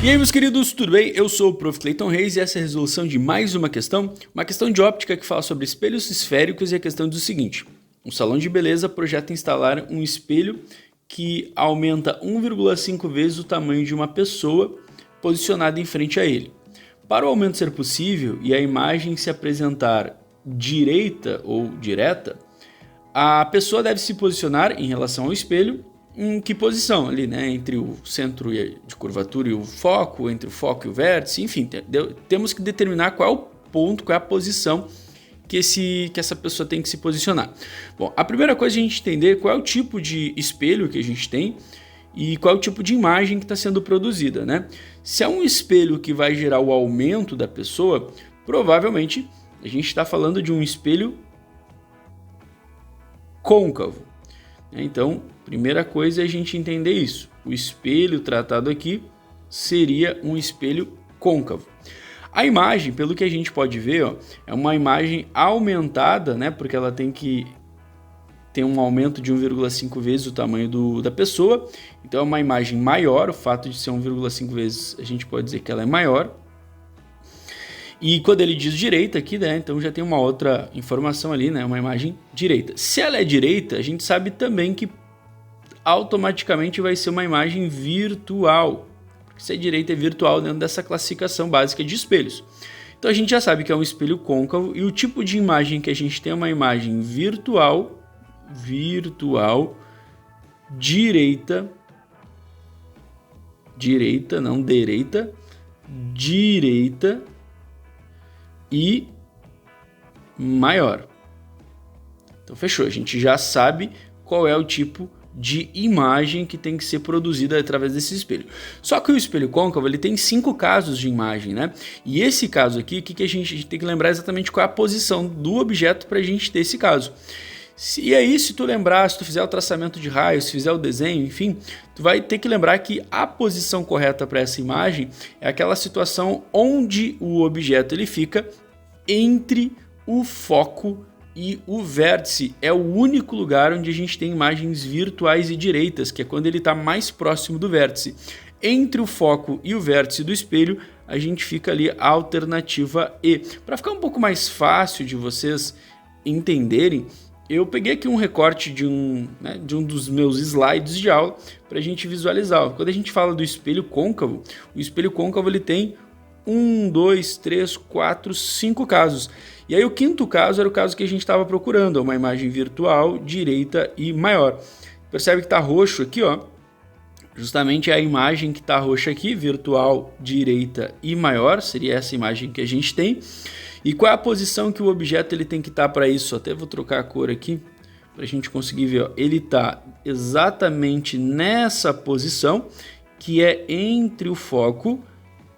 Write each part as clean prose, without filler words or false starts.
E aí, meus queridos, tudo bem? Eu sou o Prof. Clayton Reis e essa é a resolução de mais uma questão de óptica que fala sobre espelhos esféricos e a questão diz o seguinte: um salão de beleza projeta instalar um espelho que aumenta 1,5 vezes o tamanho de uma pessoa posicionada em frente a ele. Para o aumento ser possível e a imagem se apresentar direita ou direta, a pessoa deve se posicionar em relação ao espelho. Em que posição ali, né? Entre o centro de curvatura e o foco, entre o foco e o vértice, enfim, temos que determinar qual é o ponto, qual é a posição que essa pessoa tem que se posicionar. Bom, a primeira coisa é a gente entender qual é o tipo de espelho que a gente tem e qual é o tipo de imagem que está sendo produzida, né? Se é um espelho que vai gerar o aumento da pessoa, provavelmente a gente está falando de um espelho côncavo. Então, primeira coisa é a gente entender isso. O espelho tratado aqui seria um espelho côncavo. A imagem, pelo que a gente pode ver, ó, é uma imagem aumentada, né? Porque ela tem que ter um aumento de 1,5 vezes o tamanho da pessoa. Então é uma imagem maior. O fato de ser 1,5 vezes, a gente pode dizer que ela é maior. E quando ele diz direita aqui, né, então já tem uma outra informação ali, né, uma imagem direita. Se ela é direita, a gente sabe também que automaticamente vai ser uma imagem virtual. Porque se é direita é virtual dentro dessa classificação básica de espelhos. Então a gente já sabe que é um espelho côncavo e o tipo de imagem que a gente tem é uma imagem virtual, direita, e maior. Então fechou, a gente já sabe qual é o tipo de imagem que tem que ser produzida através desse espelho. Só que o espelho côncavo ele tem 5 casos de imagem, né? E esse caso aqui, o que a gente tem que lembrar exatamente qual é a posição do objeto para a gente ter esse caso. E aí, se tu lembrar, se tu fizer o traçamento de raio, se fizer o desenho, enfim, tu vai ter que lembrar que a posição correta para essa imagem é aquela situação onde o objeto ele fica entre o foco e o vértice. É o único lugar onde a gente tem imagens virtuais e direitas, que é quando ele está mais próximo do vértice. Entre o foco e o vértice do espelho, a gente fica ali a alternativa E. Para ficar um pouco mais fácil de vocês entenderem, eu peguei aqui um recorte de um dos meus slides de aula para a gente visualizar. Quando a gente fala do espelho côncavo, o espelho côncavo ele tem 1, 2, 3, 4, 5 casos. E aí o quinto caso era o caso que a gente estava procurando, uma imagem virtual, direita e maior. Percebe que está roxo aqui, ó. Justamente é a imagem que está roxa aqui, virtual, direita e maior, seria essa imagem que a gente tem. E qual é a posição que o objeto ele tem que estar para isso? Até vou trocar a cor aqui para a gente conseguir ver. Ó. Ele está exatamente nessa posição que é entre o foco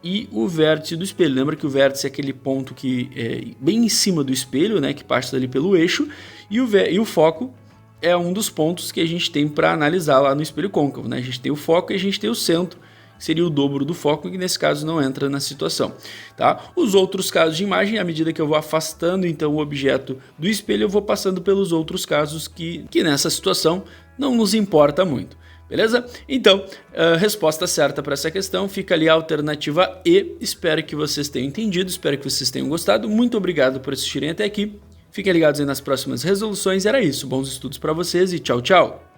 e o vértice do espelho. Lembra que o vértice é aquele ponto que é bem em cima do espelho, né, que passa ali pelo eixo, e o foco é um dos pontos que a gente tem para analisar lá no espelho côncavo. Né? A gente tem o foco e a gente tem o centro, que seria o dobro do foco, que nesse caso não entra na situação. Tá? Os outros casos de imagem, à medida que eu vou afastando então o objeto do espelho, eu vou passando pelos outros casos que nessa situação não nos importa muito. Beleza? Então, a resposta certa para essa questão fica ali a alternativa E. Espero que vocês tenham entendido, espero que vocês tenham gostado. Muito obrigado por assistirem até aqui. Fiquem ligados aí nas próximas resoluções. Era isso. Bons estudos para vocês e tchau, tchau!